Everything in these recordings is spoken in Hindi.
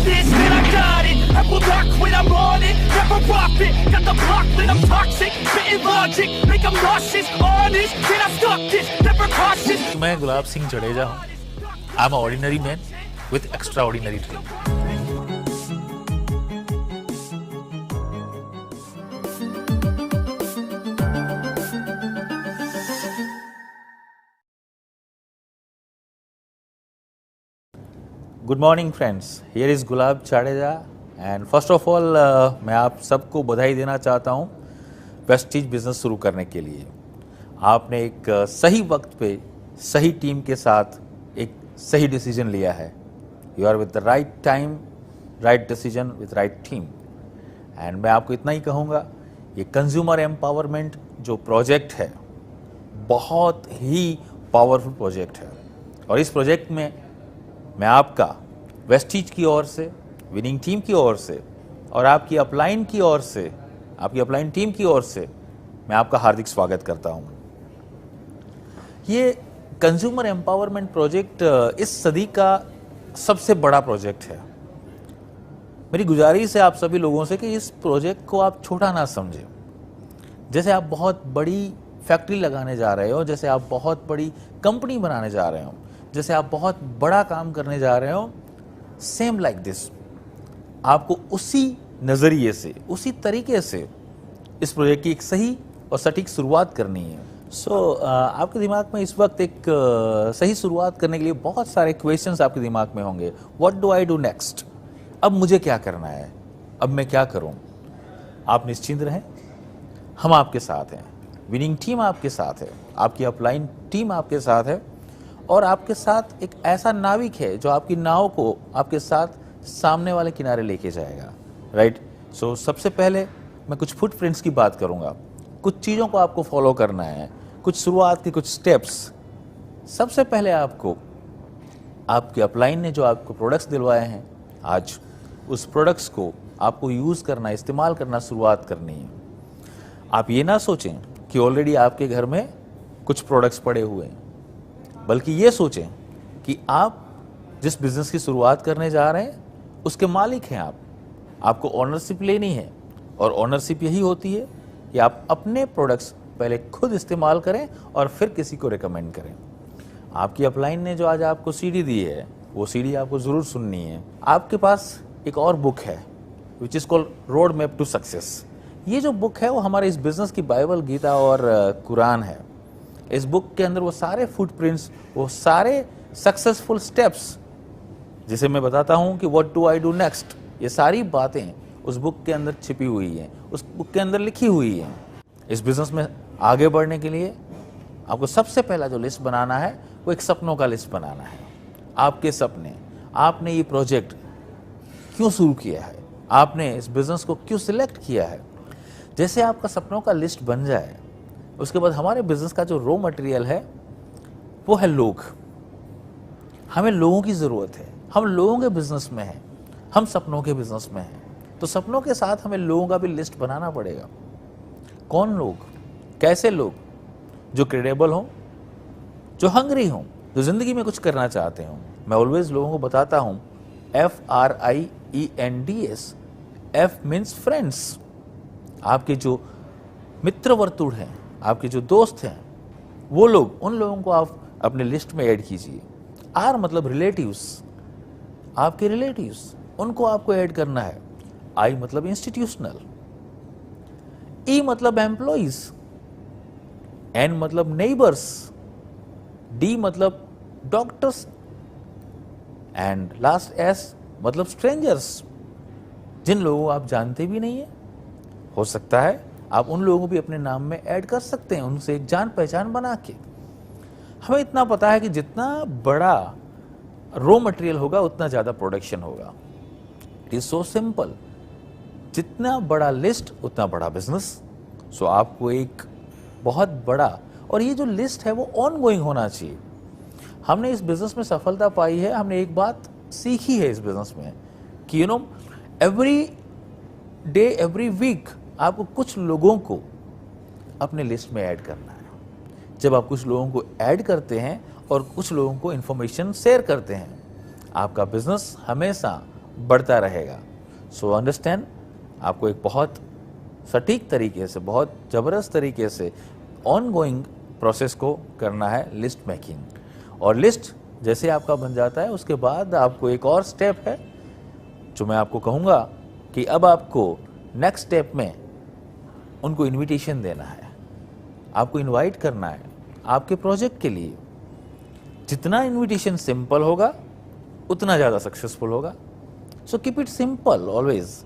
this, man, I got it. I will rock when I'm on it. Never profit. Got the block when I'm toxic. Spitting logic, make them nauseous. Honest, can I stop this? Never cautious. मैं गुलाब सिंह जडेजा हूँ. I'm an ordinary man with extraordinary dream. Good morning friends, here is gulab Jadeja and first of all मैं आप सबको बधाई देना चाहता हूँ वेस्टीज बिजनेस शुरू करने के लिए. आपने एक सही वक्त पे सही टीम के साथ एक सही डिसीजन लिया है. You are with the right time, right decision with right team. And मैं आपको इतना ही कहूँगा, ये कंज्यूमर एम्पावरमेंट जो प्रोजेक्ट है बहुत ही पावरफुल प्रोजेक्ट है. और इस प्रोजेक्ट में मैं आपका वेस्टीज की ओर से, विनिंग टीम की ओर से और आपकी अपलाइन की ओर से, आपकी अपलाइन टीम की ओर से मैं आपका हार्दिक स्वागत करता हूं. ये कंज्यूमर एम्पावरमेंट प्रोजेक्ट इस सदी का सबसे बड़ा प्रोजेक्ट है. मेरी गुजारिश है आप सभी लोगों से कि इस प्रोजेक्ट को आप छोटा ना समझें. जैसे आप बहुत बड़ी फैक्ट्री लगाने जा रहे हो, जैसे आप बहुत बड़ी कंपनी बनाने जा रहे हो, जैसे आप बहुत बड़ा काम करने जा रहे हो, सेम लाइक दिस आपको उसी नज़रिए से, उसी तरीके से इस प्रोजेक्ट की एक सही और सटीक शुरुआत करनी है. आपके दिमाग में इस वक्त एक सही शुरुआत करने के लिए बहुत सारे क्वेश्चंस आपके दिमाग में होंगे. What do I do next? अब मुझे क्या करना है, अब मैं क्या करूं? आप निश्चिंत रहें, हम आपके साथ हैं. विनिंग टीम आपके साथ है, आपकी अपलाइन टीम आपके साथ है और आपके साथ एक ऐसा नाविक है जो आपकी नाव को आपके साथ सामने वाले किनारे लेके जाएगा. राइट. सबसे पहले मैं कुछ फुटप्रिंट्स की बात करूंगा. कुछ चीज़ों को आपको फॉलो करना है, कुछ शुरुआत के कुछ स्टेप्स. सबसे पहले आपको, आपके अपलाइन ने जो आपको प्रोडक्ट्स दिलवाए हैं, आज उस प्रोडक्ट्स को आपको यूज़ करना, इस्तेमाल करना शुरुआत करनी है. आप ये ना सोचें कि ऑलरेडी आपके घर में कुछ प्रोडक्ट्स पड़े हुए हैं, बल्कि ये सोचें कि आप जिस बिज़नेस की शुरुआत करने जा रहे हैं उसके मालिक हैं आप. आपको ओनरशिप लेनी है और ओनरशिप यही होती है कि आप अपने प्रोडक्ट्स पहले खुद इस्तेमाल करें और फिर किसी को रिकमेंड करें. आपकी अपलाइन ने जो आज आपको सीडी दी है, वो सीडी आपको ज़रूर सुननी है. आपके पास एक और बुक है which is called road map to success. ये जो बुक है वो हमारे इस बिज़नेस की बाइबल, गीता और कुरान है. इस बुक के अंदर वो सारे फुटप्रिंट्स, वो सारे सक्सेसफुल स्टेप्स जिसे मैं बताता हूँ कि what do I do next, ये सारी बातें उस बुक के अंदर छिपी हुई हैं, उस बुक के अंदर लिखी हुई हैं. इस बिज़नेस में आगे बढ़ने के लिए आपको सबसे पहला जो लिस्ट बनाना है वो एक सपनों का लिस्ट बनाना है. आपके सपने, आपने ये प्रोजेक्ट क्यों शुरू किया है, आपने इस बिज़नेस को क्यों सिलेक्ट किया है. जैसे आपका सपनों का लिस्ट बन जाए, उसके बाद हमारे बिजनेस का जो रॉ मटेरियल है वो है लोग. हमें लोगों की ज़रूरत है. हम लोगों के बिजनेस में हैं, हम सपनों के बिजनेस में हैं. तो सपनों के साथ हमें लोगों का भी लिस्ट बनाना पड़ेगा. कौन लोग, कैसे लोग? जो क्रेडिबल हों, जो हंग्री हों, जो ज़िंदगी में कुछ करना चाहते हों. मैं ऑलवेज लोगों को बताता हूँ FRIENDS. F means friends. आपके जो मित्र वर्तुल हैं, आपके जो दोस्त हैं, वो लोग, उन लोगों को आप अपने लिस्ट में ऐड कीजिए. R मतलब रिलेटिव्स, आपके रिलेटिव्स, उनको आपको ऐड करना है. I मतलब इंस्टीट्यूशनल. E मतलब एम्प्लॉइज. N मतलब नेबर्स. D मतलब डॉक्टर्स. एंड लास्ट S मतलब स्ट्रेंजर्स, जिन लोगों को आप जानते भी नहीं है. हो सकता है आप उन लोगों को भी अपने नाम में ऐड कर सकते हैं, उनसे एक जान पहचान बना के. हमें इतना पता है कि जितना बड़ा रॉ मटेरियल होगा उतना ज़्यादा प्रोडक्शन होगा. It is so simple. जितना बड़ा लिस्ट उतना बड़ा बिजनेस. आपको एक बहुत बड़ा, और ये जो लिस्ट है वो ऑन गोइंग होना चाहिए. हमने इस बिज़नेस में सफलता पाई है, हमने एक बात सीखी है इस बिज़नेस में कि एवरी डे, एवरी वीक आपको कुछ लोगों को अपने लिस्ट में ऐड करना है. जब आप कुछ लोगों को ऐड करते हैं और कुछ लोगों को इन्फॉर्मेशन शेयर करते हैं, आपका बिजनेस हमेशा बढ़ता रहेगा। सो अंडरस्टैंड, आपको एक बहुत सटीक तरीके से, बहुत ज़बरदस्त तरीके से ऑन गोइंग प्रोसेस को करना है लिस्ट मेकिंग। और लिस्ट जैसे आपका बन जाता है उसके बाद आपको एक और स्टेप है जो मैं आपको कहूँगा कि अब आपको नेक्स्ट स्टेप में उनको इनविटेशन देना है, आपको इनवाइट करना है आपके प्रोजेक्ट के लिए। जितना इनविटेशन सिंपल होगा उतना ज़्यादा सक्सेसफुल होगा। So keep it simple always.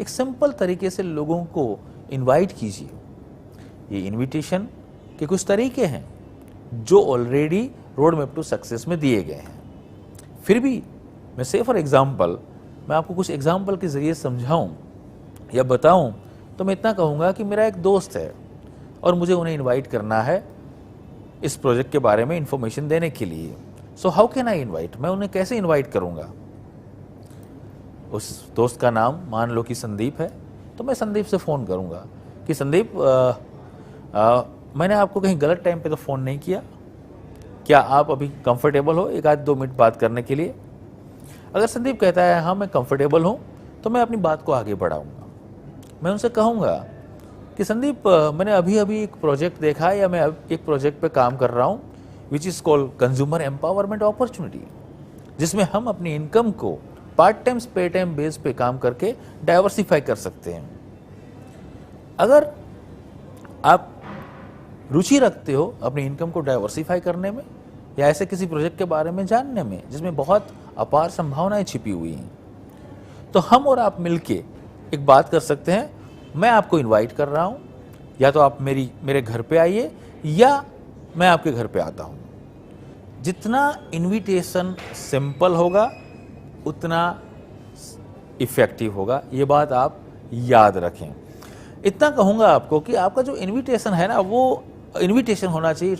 एक सिंपल तरीके से लोगों को इनवाइट कीजिए। ये इनविटेशन के कुछ तरीके हैं जो already road map to success में दिए गए हैं। फिर भी मैं से फॉर एग्जाम्पल मैं आपको कुछ एग्जाम्पल के ज़रिए समझाऊं या बताऊं तो मैं इतना कहूँगा कि मेरा एक दोस्त है और मुझे उन्हें इनवाइट करना है इस प्रोजेक्ट के बारे में इंफॉर्मेशन देने के लिए। So how can I invite, मैं उन्हें कैसे इनवाइट करूँगा। उस दोस्त का नाम मान लो कि संदीप है, तो मैं संदीप से फ़ोन करूँगा कि संदीप मैंने आपको कहीं गलत टाइम पे तो फ़ोन नहीं किया, क्या आप अभी कंफर्टेबल हो एक आध 2 मिनट बात करने के लिए। अगर संदीप कहता है हाँ मैं कंफर्टेबल हूँ, तो मैं अपनी बात को आगे बढ़ाऊँगा। मैं उनसे कहूँगा कि संदीप मैंने अभी एक प्रोजेक्ट देखा है या मैं एक प्रोजेक्ट पे काम कर रहा हूँ विच is called consumer empowerment opportunity, जिसमें हम अपनी इनकम को पार्ट टाइम पे टाइम बेस पे काम करके डाइवर्सिफाई कर सकते हैं। अगर आप रुचि रखते हो अपनी इनकम को डाइवर्सिफाई करने में या ऐसे किसी प्रोजेक्ट के बारे में जानने में जिसमें बहुत अपार संभावनाएं छिपी हुई हैं, तो हम और आप मिलके एक बात कर सकते हैं। मैं आपको इनवाइट कर रहा हूँ, या तो आप मेरे घर पे आइए या मैं आपके घर पे आता हूँ। जितना इनविटेशन सिंपल होगा उतना इफ़ेक्टिव होगा, ये बात आप याद रखें। इतना कहूँगा आपको कि आपका जो इनविटेशन है ना, वो इनविटेशन होना चाहिए,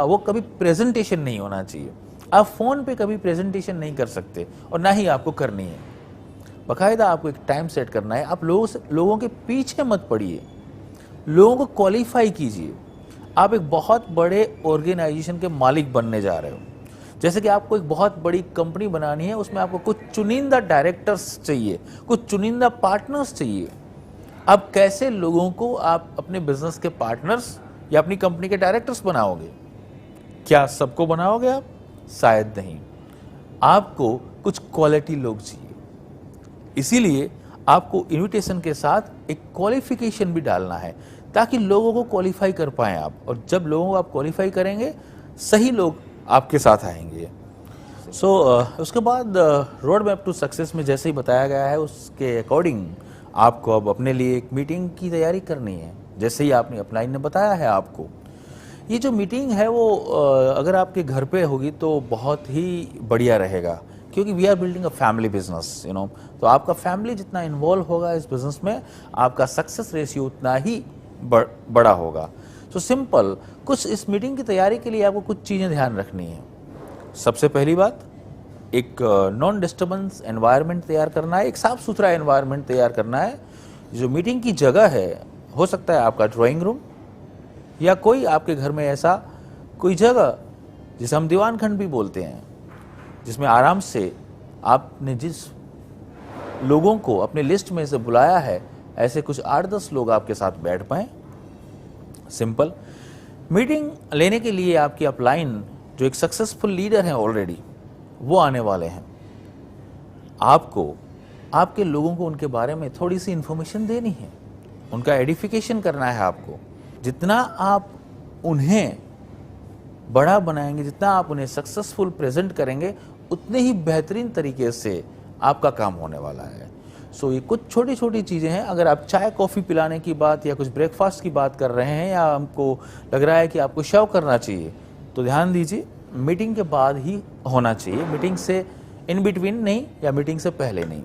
वो कभी प्रेजेंटेशन नहीं होना चाहिए। आप फ़ोन पे कभी प्रेजेंटेशन नहीं कर सकते और ना ही आपको करनी है। बाकायदा आपको एक टाइम सेट करना है। आप लोगों के पीछे मत पड़िए, लोगों को क्वालिफाई कीजिए। आप एक बहुत बड़े ऑर्गेनाइजेशन के मालिक बनने जा रहे हो। जैसे कि आपको एक बहुत बड़ी कंपनी बनानी है, उसमें आपको कुछ चुनिंदा डायरेक्टर्स चाहिए, कुछ चुनिंदा पार्टनर्स चाहिए। अब कैसे लोगों को आप अपने बिजनेस के पार्टनर्स या अपनी कंपनी के डायरेक्टर्स बनाओगे? क्या सबको बनाओगे आप? शायद नहीं। आपको कुछ क्वालिटी लोग चाहिए। इसीलिए आपको इनविटेशन के साथ एक क्वालिफिकेशन भी डालना है ताकि लोगों को क्वालिफाई कर पाएं आप। और जब लोगों को आप क्वालिफाई करेंगे, सही लोग आपके साथ आएंगे। उसके बाद रोड मैप टू सक्सेस में जैसे ही बताया गया है उसके अकॉर्डिंग आपको अब अपने लिए एक मीटिंग की तैयारी करनी है। जैसे ही आपने अपलाइन ने बताया है आपको, ये जो मीटिंग है वो अगर आपके घर पे होगी तो बहुत ही बढ़िया रहेगा, क्योंकि we are building a family business, तो आपका फैमिली जितना इन्वॉल्व होगा इस बिजनेस में, आपका सक्सेस रेशियो उतना ही बड़ा होगा। तो सिंपल कुछ इस मीटिंग की तैयारी के लिए आपको कुछ चीज़ें ध्यान रखनी है। सबसे पहली बात, एक नॉन डिस्टर्बेंस एनवायरनमेंट तैयार करना है, एक साफ सुथरा एनवायरनमेंट तैयार करना है। जो मीटिंग की जगह है, हो सकता है आपका ड्राइंग रूम या कोई आपके घर में ऐसा कोई जगह जिसे हम दीवान खंड भी बोलते हैं, जिसमें आराम से आपने जिस लोगों को अपने लिस्ट में से बुलाया है, ऐसे कुछ 8-10 लोग आपके साथ बैठ पाएँ। सिंपल मीटिंग लेने के लिए आपकी अपलाइन जो एक सक्सेसफुल लीडर हैं ऑलरेडी, वो आने वाले हैं। आपको आपके लोगों को उनके बारे में थोड़ी सी इन्फॉर्मेशन देनी है, उनका एडिफिकेशन करना है आपको। जितना आप उन्हें बड़ा बनाएंगे, जितना आप उन्हें सक्सेसफुल प्रेजेंट करेंगे, उतने ही बेहतरीन तरीके से आपका काम होने वाला है। ये कुछ छोटी छोटी चीज़ें हैं। अगर आप चाय कॉफ़ी पिलाने की बात या कुछ ब्रेकफास्ट की बात कर रहे हैं, या हमको लग रहा है कि आपको शव करना चाहिए, तो ध्यान दीजिए मीटिंग के बाद ही होना चाहिए, मीटिंग से इन बिटवीन नहीं या मीटिंग से पहले नहीं।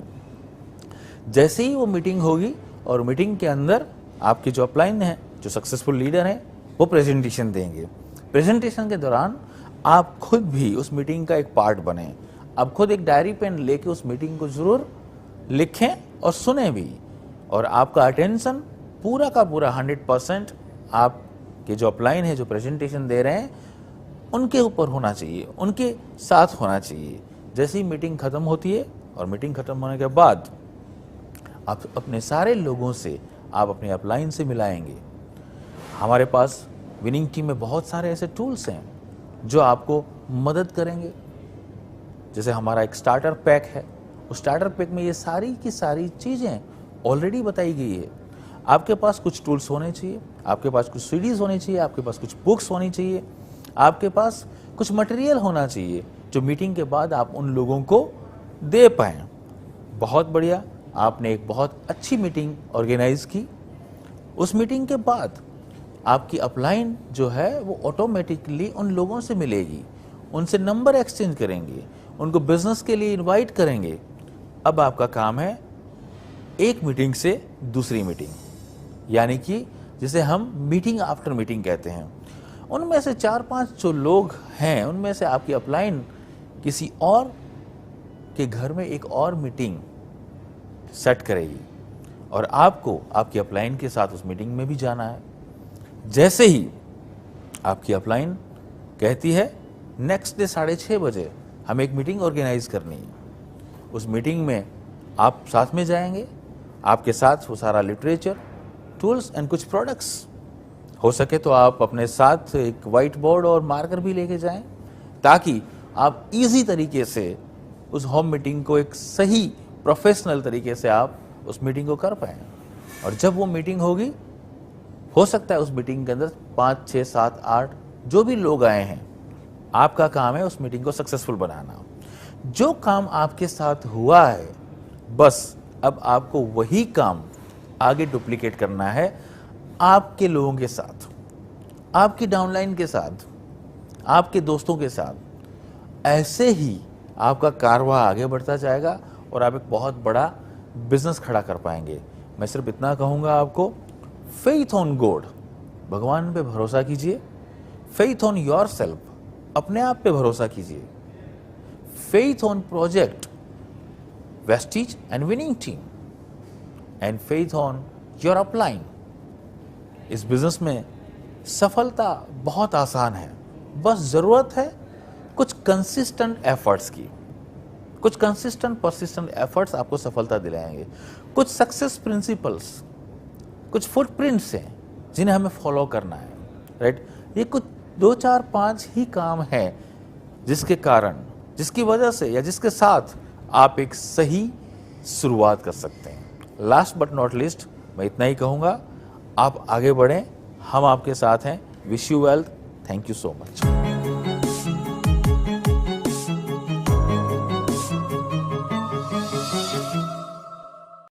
जैसे ही वो मीटिंग होगी और मीटिंग के अंदर आपके जो अपलाइन हैं, जो सक्सेसफुल लीडर हैं, वो प्रेजेंटेशन देंगे। प्रेजेंटेशन के दौरान आप खुद भी उस मीटिंग का एक पार्ट बने। आप खुद एक डायरी पेन लेके उस मीटिंग को ज़रूर लिखें और सुने भी, और आपका अटेंशन पूरा का पूरा 100% आपके जो अपलाइन है, जो प्रेजेंटेशन दे रहे हैं, उनके ऊपर होना चाहिए, उनके साथ होना चाहिए। जैसे ही मीटिंग ख़त्म होती है, और मीटिंग खत्म होने के बाद आप अपने सारे लोगों से आप अपने अपलाइन से मिलाएंगे। हमारे पास विनिंग टीम में बहुत सारे ऐसे टूल्स हैं जो आपको मदद करेंगे। जैसे हमारा एक स्टार्टर पैक है, उस स्टार्टर पैक में ये सारी की सारी चीज़ें ऑलरेडी बताई गई है। आपके पास कुछ टूल्स होने चाहिए, आपके पास कुछ सीडीज होनी चाहिए, आपके पास कुछ बुक्स होनी चाहिए, आपके पास कुछ मटेरियल होना चाहिए जो मीटिंग के बाद आप उन लोगों को दे पाएँ। बहुत बढ़िया, आपने एक बहुत अच्छी मीटिंग ऑर्गेनाइज की। उस मीटिंग के बाद आपकी अपलाइन जो है वो ऑटोमेटिकली उन लोगों से मिलेगी, उनसे नंबर एक्सचेंज करेंगे, उनको बिजनेस के लिए इनवाइट करेंगे। अब आपका काम है एक मीटिंग से दूसरी मीटिंग, यानी कि जिसे हम मीटिंग आफ्टर मीटिंग कहते हैं। उनमें से 4-5 जो लोग हैं, उनमें से आपकी अपलाइन किसी और के घर में एक और मीटिंग सेट करेगी और आपको आपकी अपलाइन के साथ उस मीटिंग में भी जाना है। जैसे ही आपकी अपलाइन कहती है नेक्स्ट डे 6:30 बजे हमें एक मीटिंग ऑर्गेनाइज करनी है, उस मीटिंग में आप साथ में जाएंगे, आपके साथ वो सारा लिटरेचर, टूल्स एंड कुछ प्रोडक्ट्स। हो सके तो आप अपने साथ एक वाइट बोर्ड और मार्कर भी लेके जाएं ताकि आप इजी तरीके से उस होम मीटिंग को एक सही प्रोफेशनल तरीके से आप उस मीटिंग को कर पाएँ। और जब वो मीटिंग होगी, हो सकता है उस मीटिंग के अंदर 5, 6, 7, 8 जो भी लोग आए हैं, आपका काम है उस मीटिंग को सक्सेसफुल बनाना। जो काम आपके साथ हुआ है, बस अब आपको वही काम आगे डुप्लीकेट करना है आपके लोगों के साथ, आपकी डाउनलाइन के साथ, आपके दोस्तों के साथ। ऐसे ही आपका कारवां आगे बढ़ता जाएगा और आप एक बहुत बड़ा बिजनेस खड़ा कर पाएंगे। मैं सिर्फ इतना कहूँगा आपको, फेथ ऑन गॉड, भगवान पे भरोसा कीजिए। फेथ ऑन योरसेल्फ, अपने आप पे भरोसा कीजिए। Faith on project Vestige and winning team and faith on your upline. इस बिजनेस में सफलता बहुत आसान है, बस जरूरत है कुछ कंसिस्टेंट एफर्ट्स की। कुछ कंसिस्टेंट परसिस्टेंट एफर्ट्स आपको सफलता दिलाएंगे। कुछ सक्सेस प्रिंसिपल्स, कुछ फुटप्रिंट्स हैं जिन्हें हमें फॉलो करना है, राइट। ये कुछ 2, 4, 5 ही काम है जिसके कारण, जिसकी वजह से या जिसके साथ आप एक सही शुरुआत कर सकते हैं। लास्ट बट नॉट लीस्ट मैं इतना ही कहूँगा, आप आगे बढ़ें, हम आपके साथ हैं। Wish you wealth. Thank you so much.